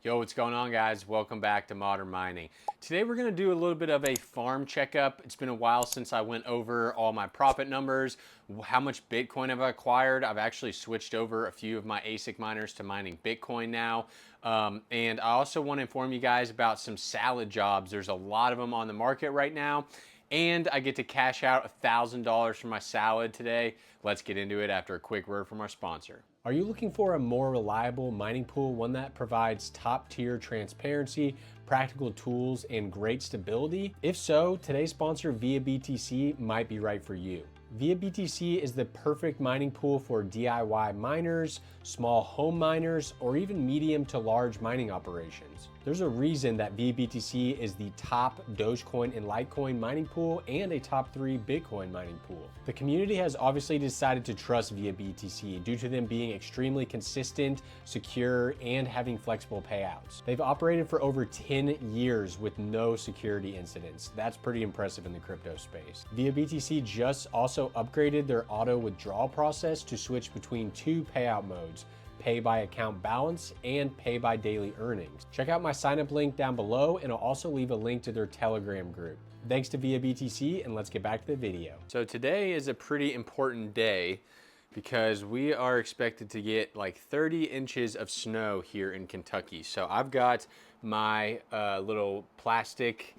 Yo, what's going on, guys? Welcome back to Modern Mining. Today we're going to do a little bit of a farm checkup. It's been a while since I went over all my profit numbers, how much Bitcoin have I acquired. I've actually switched over a few of my ASIC miners to mining Bitcoin now. And I also want to inform you guys about some salad jobs. There's a lot of them on the market right now. And I get to cash out $1,000 for my salad today. Let's get into it after a quick word from our sponsor. Are you looking for a more reliable mining pool, one that provides top-tier transparency, practical tools, and great stability? If so, today's sponsor ViaBTC might be right for you. ViaBTC is the perfect mining pool for DIY miners, small home miners, or even medium to large mining operations. There's a reason that ViaBTC is the top Dogecoin and Litecoin mining pool and a top 3 Bitcoin mining pool. The community has obviously decided to trust ViaBTC due to them being extremely consistent, secure, and having flexible payouts. They've operated for over 10 years with no security incidents. That's pretty impressive in the crypto space. ViaBTC just also upgraded their auto withdrawal process to switch between 2 payout modes: pay by account balance and pay by daily earnings. Check out my sign up link down below, and I'll also leave a link to their Telegram group. Thanks to ViaBTC, and let's get back to the video. So today is a pretty important day because we are expected to get like 30 inches of snow here in Kentucky. So I've got my little plastic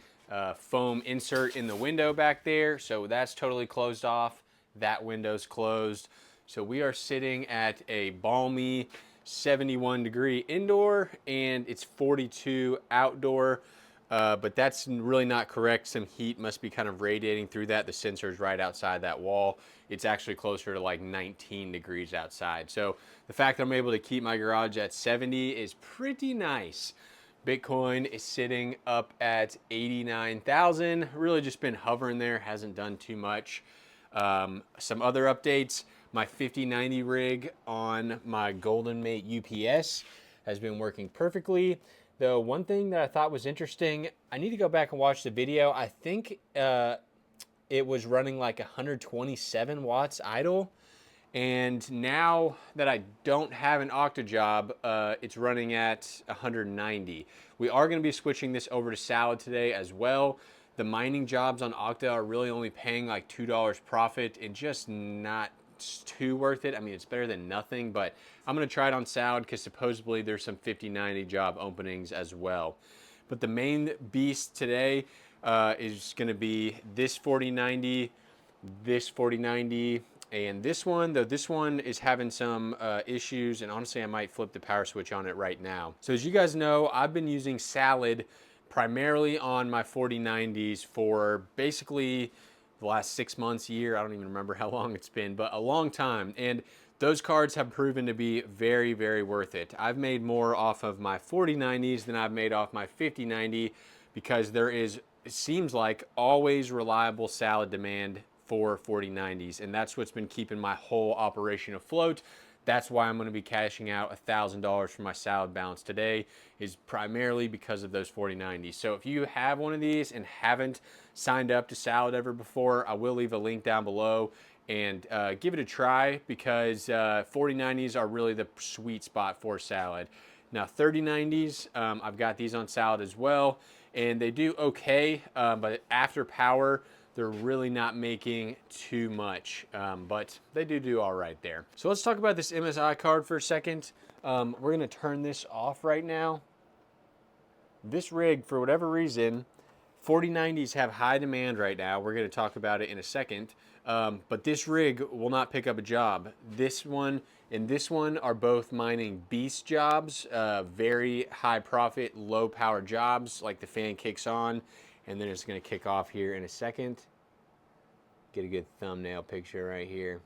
foam insert in the window back there. So that's totally closed off. That window's closed. So we are sitting at a balmy 71-degree indoor, and it's 42 outdoor. But that's really not correct. Some heat must be kind of radiating through that. The sensor's right outside that wall. It's actually closer to like 19 degrees outside. So the fact that I'm able to keep my garage at 70 is pretty nice. Bitcoin is sitting up at 89,000. Really just been hovering there, hasn't done too much. Some other updates: my 5090 rig on my Golden Mate UPS has been working perfectly. Though one thing that I thought was interesting, I need to go back and watch the video. I think it was running like 127 watts idle. And now that I don't have an Octa job, it's running at 190. We are going to be switching this over to Salad today as well. The mining jobs on Octa are really only paying like $2 profit and just not too worth it. I mean, it's better than nothing, but I'm going to try it on Salad because supposedly there's some 5090 job openings as well. But the main beast today is going to be this 4090, this 4090, and this one, though this one is having some issues, and honestly I might flip the power switch on it right now. So as you guys know, I've been using Salad primarily on my 4090s for basically the last 6 months, year, I don't even remember how long it's been, but a long time. And those cards have proven to be very, very worth it. I've made more off of my 4090s than I've made off my 5090 because there is, it seems like, always reliable Salad demand for 4090s, and that's what's been keeping my whole operation afloat. That's why I'm going to be cashing out $1,000 for my Salad balance today, is primarily because of those 4090s. So if you have one of these and haven't signed up to Salad ever before, I will leave a link down below, and give it a try because 4090s are really the sweet spot for Salad. Now 3090s, I've got these on Salad as well, and they do okay, but after power, they're really not making too much, but they do all right there. So let's talk about this MSI card for a second. We're gonna turn this off right now. This rig, for whatever reason, 4090s have high demand right now. We're gonna talk about it in a second, but this rig will not pick up a job. This one and this one are both mining beast jobs, very high profit, low power jobs, like the fan kicks on, and then it's going to kick off here in a second. Get a good thumbnail picture right here.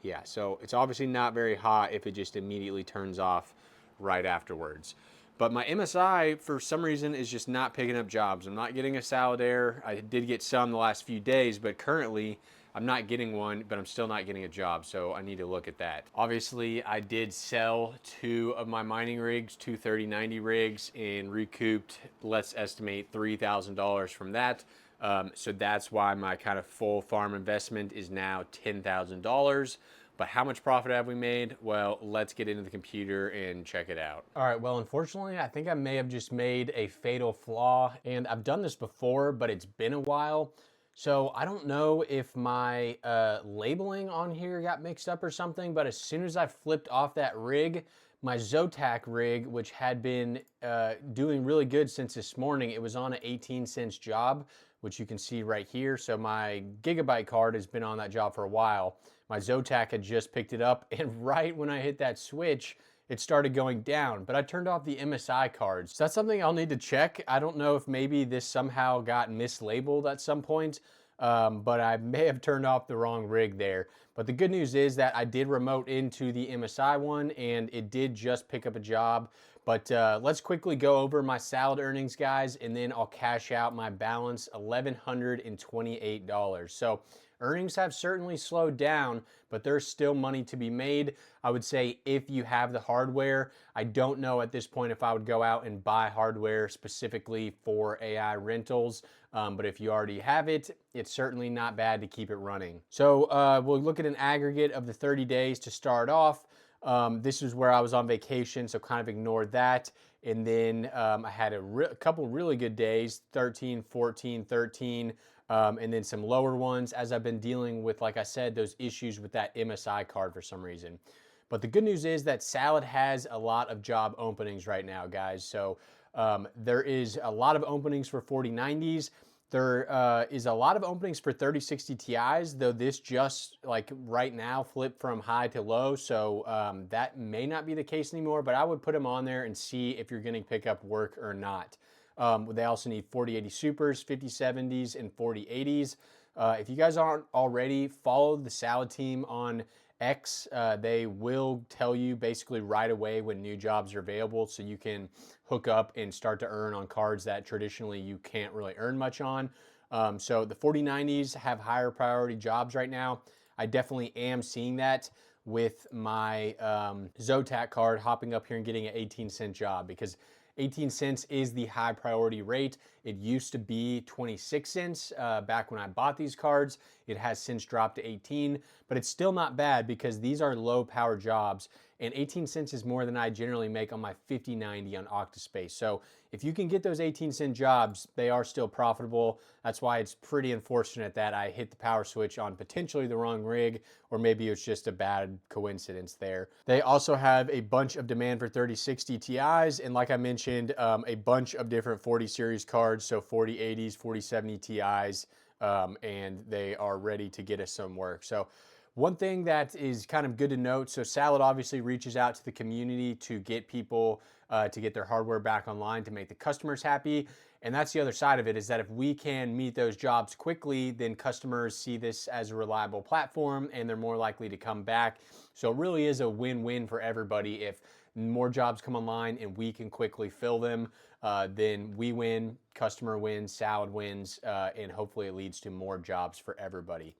Yeah, so it's obviously not very hot if it just immediately turns off right afterwards. But my MSI, for some reason, is just not picking up jobs. I'm not getting a Salad Air. I did get some the last few days, but currently I'm not getting one, but I'm still not getting a job, so I need to look at that. Obviously, I did sell 2 of my mining rigs, 2 3090 rigs, and recouped, let's estimate, $3,000 from that. So that's why my kind of full farm investment is now $10,000. But how much profit have we made? Well, let's get into the computer and check it out. All right, well, unfortunately, I think I may have just made a fatal flaw, and I've done this before, but it's been a while. So I don't know if my labeling on here got mixed up or something, but as soon as I flipped off that rig, my Zotac rig, which had been doing really good since this morning, it was on an 18 cents job, which you can see right here. So my Gigabyte card has been on that job for a while. My Zotac had just picked it up, and right when I hit that switch, it started going down, but I turned off the MSI cards. So that's something I'll need to check. I don't know if maybe this somehow got mislabeled at some point, but I may have turned off the wrong rig there. But the good news is that I did remote into the MSI one, and it did just pick up a job. But let's quickly go over my salad earnings, guys, and then I'll cash out my balance, $1,128. So earnings have certainly slowed down, but there's still money to be made. I would say if you have the hardware, I don't know at this point if I would go out and buy hardware specifically for AI rentals, but if you already have it, it's certainly not bad to keep it running. So we'll look at an aggregate of the 30 days to start off. This is where I was on vacation, so kind of ignored that. And then I had a couple really good days, 13, 14, 13, and then some lower ones as I've been dealing with, like I said, those issues with that MSI card for some reason. But the good news is that Salad has a lot of job openings right now, guys. So there is a lot of openings for 4090s. There is a lot of openings for 3060 Ti's, though this just like right now flipped from high to low. So that may not be the case anymore, but I would put them on there and see if you're going to pick up work or not. They also need 4080 Supers, 5070s, and 4080s. If you guys aren't already, follow the Salad team on X. They will tell you basically right away when new jobs are available, so you can hook up and start to earn on cards that traditionally you can't really earn much on. So the 4090s have higher priority jobs right now. I definitely am seeing that with my Zotac card hopping up here and getting an 18-cent job, because 18 cents is the high priority rate. It used to be 26 cents back when I bought these cards. It has since dropped to 18, but it's still not bad because these are low power jobs, and 18 cents is more than I generally make on my 5090 on OctaSpace. So if you can get those 18-cent jobs, they are still profitable. That's why it's pretty unfortunate that I hit the power switch on potentially the wrong rig, or maybe it's just a bad coincidence there. They also have a bunch of demand for 3060 Ti's, and like I mentioned, a bunch of different 40 series cards, so 4080s, 4070 Ti's, and they are ready to get us some work. So one thing that is kind of good to note, so Salad obviously reaches out to the community to get people to get their hardware back online, to make the customers happy. And that's the other side of it, is that if we can meet those jobs quickly, then customers see this as a reliable platform and they're more likely to come back. So it really is a win-win for everybody. If more jobs come online and we can quickly fill them, then we win, customer wins, Salad wins, and hopefully it leads to more jobs for everybody.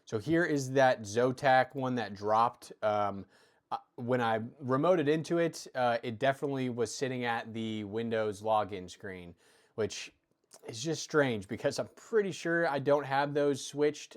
So here is that Zotac one that dropped. When I remoted into it, it definitely was sitting at the Windows login screen, which is just strange because I'm pretty sure I don't have those switched,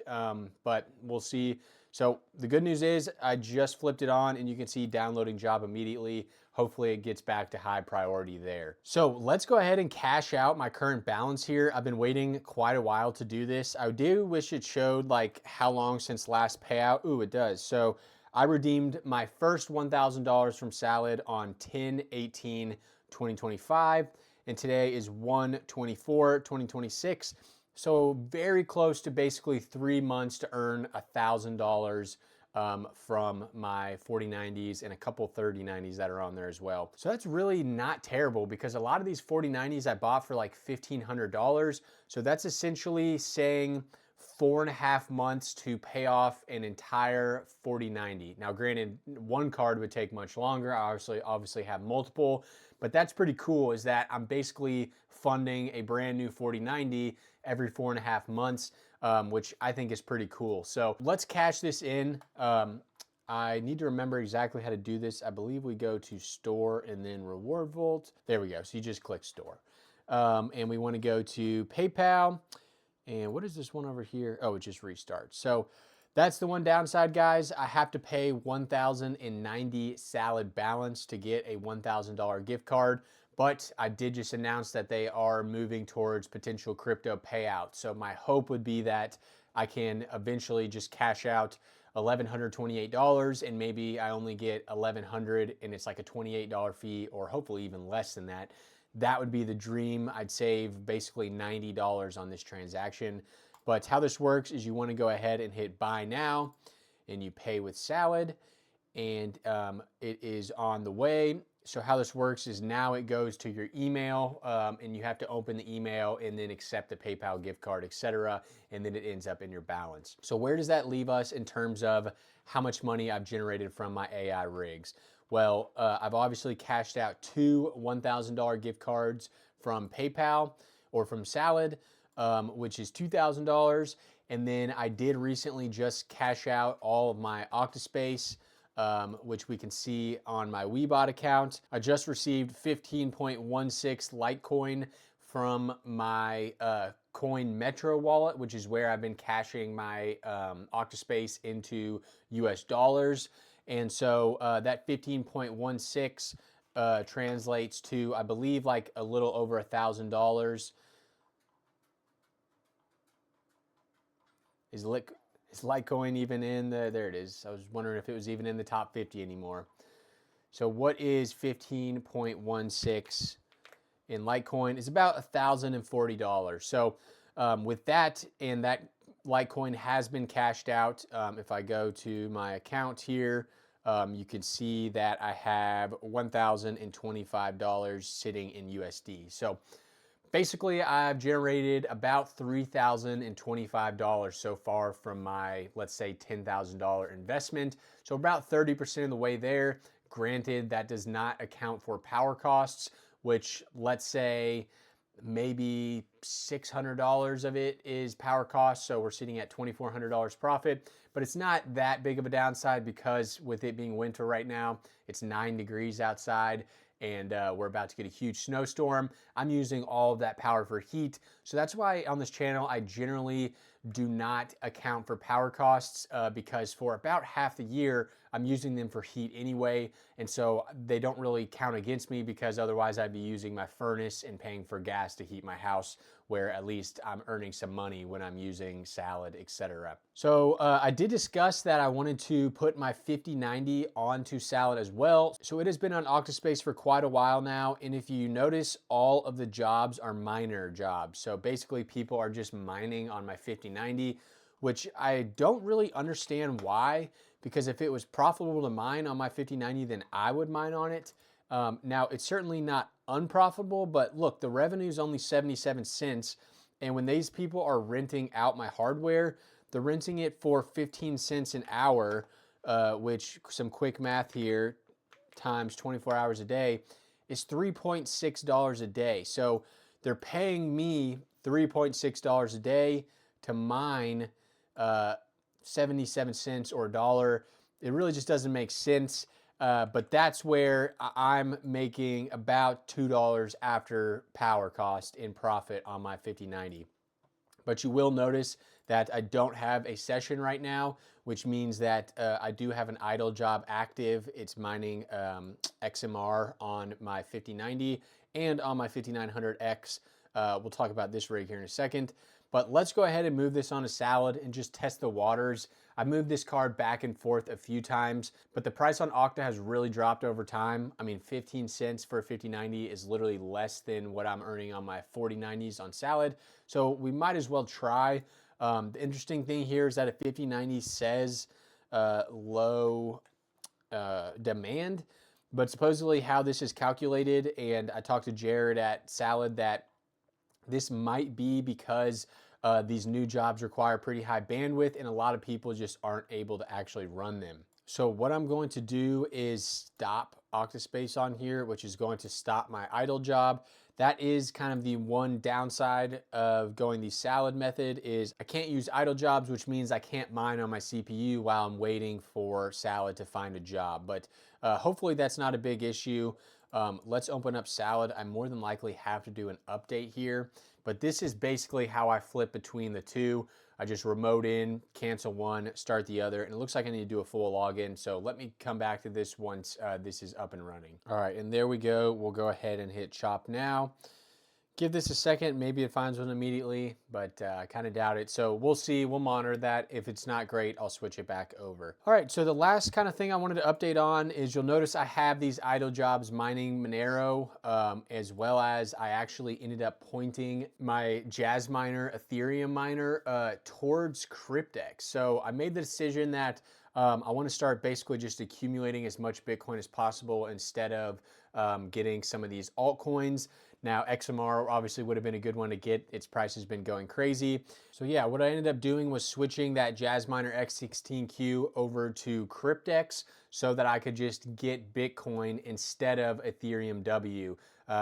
but we'll see. So the good news is I just flipped it on and you can see downloading job immediately. Hopefully it gets back to high priority there. So let's go ahead and cash out my current balance here. I've been waiting quite a while to do this. I do wish it showed like how long since last payout. Ooh, it does. So I redeemed my first $1,000 from Salad on 10/18/2025, and today is 1/24/2026. So very close to basically 3 months to earn $1,000 from my 4090s and a couple 3090s that are on there as well. So that's really not terrible, because a lot of these 4090s I bought for like $1,500. So that's essentially saying 4.5 months to pay off an entire 4090. Now, granted, one card would take much longer. I obviously have multiple, but that's pretty cool, is that I'm basically funding a brand new 4090 every 4.5 months, which I think is pretty cool. So let's cash this in. I need to remember exactly how to do this. I believe we go to store and then reward vault. There we go. So you just click store. And we want to go to PayPal. And what is this one over here? Oh, it just restarts. So That's the one downside, guys. I have to pay 1,090 salad balance to get a $1,000 gift card, but I did just announce that they are moving towards potential crypto payouts. So my hope would be that I can eventually just cash out $1,128 and maybe I only get $1,100 and it's like a $28 fee, or hopefully even less than that. That would be the dream. I'd save basically $90 on this transaction. But how this works is you want to go ahead and hit buy now and you pay with salad, and it is on the way. So how this works is now it goes to your email, and you have to open the email and then accept the PayPal gift card, etc. And then it ends up in your balance. So where does that leave us in terms of how much money I've generated from my AI rigs? Well, I've obviously cashed out two $1,000 gift cards from PayPal or from Salad, which is $2,000. And then I did recently just cash out all of my OctaSpace, which we can see on my WeBot account. I just received 15.16 Litecoin from my Coin Metro wallet, which is where I've been cashing my OctaSpace into US dollars. And so that 15.16 translates to, I believe, like a little over $1,000. Is Litecoin even in there it is. I was wondering if it was even in the top 50 anymore. So what is 15.16 in Litecoin? It's about $1,040. So with that, and that Litecoin has been cashed out. If I go to my account here, you can see that I have $1,025 sitting in USD. So basically, I've generated about $3,025 so far from my, let's say, $10,000 investment. So about 30% of the way there. Granted, that does not account for power costs, which, let's say, maybe $600 of it is power costs. So we're sitting at $2,400 profit, but it's not that big of a downside because with it being winter right now, it's 9 degrees outside, and we're about to get a huge snowstorm. I'm using all of that power for heat. So that's why on this channel, I generally do not account for power costs because for about half the year, I'm using them for heat anyway. And so they don't really count against me because otherwise I'd be using my furnace and paying for gas to heat my house, where at least I'm earning some money when I'm using Salad, etc. So I did discuss that I wanted to put my 5090 onto Salad as well. So it has been on OctaSpace for quite a while now. And if you notice, all of the jobs are miner jobs. So basically people are just mining on my 5090, which I don't really understand why, because if it was profitable to mine on my 5090, then I would mine on it. Now, it's certainly not unprofitable, but look, the revenue is only 77 cents. And when these people are renting out my hardware, they're renting it for 15 cents an hour, which, some quick math here, times 24 hours a day, is $3.6 a day. So they're paying me $3.6 a day to mine 77 cents or $1. It really just doesn't make sense. But that's where I'm making about $2 after power cost in profit on my 5090. But you will notice that I don't have a session right now, which means that I do have an idle job active. It's mining XMR on my 5090 and on my 5900X. We'll talk about this rig here in a second. But let's go ahead and move this on a Salad and just test the waters. I moved this card back and forth a few times, but the price on Octa has really dropped over time. I mean, 15 cents for a 5090 is literally less than what I'm earning on my 4090s on Salad. So we might as well try. The interesting thing here is that a 5090 says low demand, but supposedly how this is calculated, and I talked to Jared at Salad, that this might be because these new jobs require pretty high bandwidth and a lot of people just aren't able to actually run them. So what I'm going to do is stop OctaSpace on here, which is going to stop my idle job. That is kind of the one downside of going the Salad method, is I can't use idle jobs, which means I can't mine on my CPU while I'm waiting for Salad to find a job. But hopefully that's not a big issue. Let's open up Salad. I more than likely have to do an update here, but this is basically how I flip between the two. I just remote in, cancel one, start the other, and it looks like I need to do a full login. So let me come back to this once this is up and running. All right, and there we go. We'll go ahead and hit chop now. Give this a second, maybe it finds one immediately, but I kind of doubt it. So we'll see, we'll monitor that. If it's not great, I'll switch it back over. All right, so the last kind of thing I wanted to update on is you'll notice I have these idle jobs mining Monero, as well as I actually ended up pointing my Jazz miner, Ethereum miner, towards Cryptex. So I made the decision that I want to start basically just accumulating as much Bitcoin as possible instead of getting some of these altcoins. Now, XMR obviously would have been a good one to get. Its price has been going crazy. So yeah, what I ended up doing was switching that Jazzminer X16Q over to Cryptex so that I could just get Bitcoin instead of Ethereum W,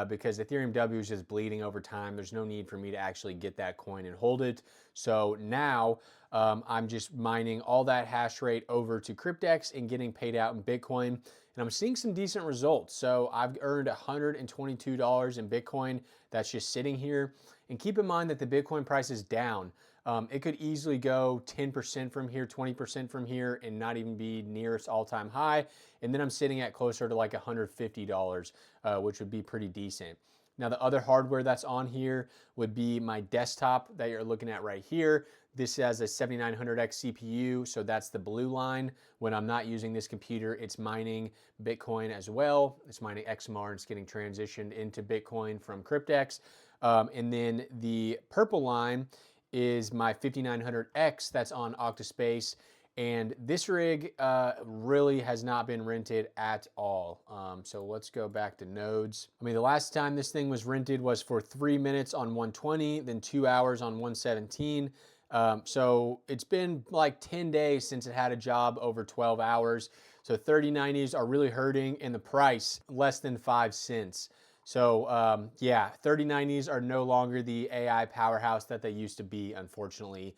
because Ethereum W is just bleeding over time. There's no need for me to actually get that coin and hold it. So now I'm just mining all that hash rate over to Cryptex and getting paid out in Bitcoin. And I'm seeing some decent results. So I've earned $122 in Bitcoin that's just sitting here. And keep in mind that the Bitcoin price is down. It could easily go 10% from here, 20% from here, and not even be near its all-time high. And then I'm sitting at closer to like $150, which would be pretty decent. Now, the other hardware that's on here would be my desktop that you're looking at right here. This has a 7900X CPU, so that's the blue line. When I'm not using this computer, it's mining Bitcoin as well. It's mining XMR and it's getting transitioned into Bitcoin from Cryptex. And then the purple line is my 5900X that's on OctaSpace. And this rig really has not been rented at all. So let's go back to nodes. I mean, the last time this thing was rented was for 3 minutes on 120, then 2 hours on 117. So it's been like 10 days since it had a job over 12 hours. So 3090s are really hurting, and the price less than 5 cents. So yeah, 3090s are no longer the AI powerhouse that they used to be, unfortunately.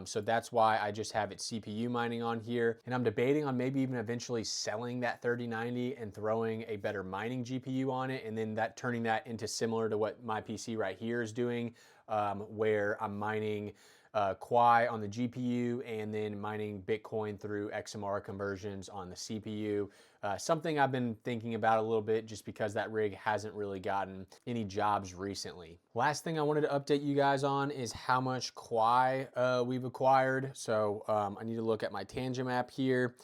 So that's why I just have it CPU mining on here. And I'm debating on maybe even eventually selling that 3090 and throwing a better mining GPU on it, and then turning that into similar to what my PC right here is doing, where I'm mining Quai on the GPU and then mining Bitcoin through XMR conversions on the CPU. Something I've been thinking about a little bit just because that rig hasn't really gotten any jobs recently. Last thing I wanted to update you guys on is how much Quai we've acquired. So I need to look at my Tangent app here,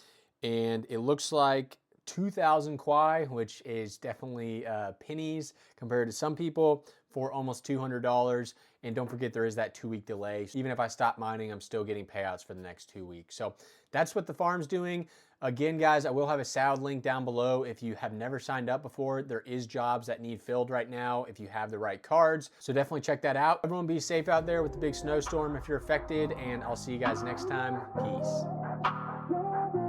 and it looks like 2,000 Quai, which is definitely pennies compared to some people, for almost $200. And don't forget, there is that 2-week delay. So even if I stop mining, I'm still getting payouts for the next 2 weeks. So that's what the farm's doing. Again, guys, I will have a SAUD link down below. If you have never signed up before, there is jobs that need filled right now if you have the right cards. So definitely check that out. Everyone be safe out there with the big snowstorm if you're affected, and I'll see you guys next time. Peace.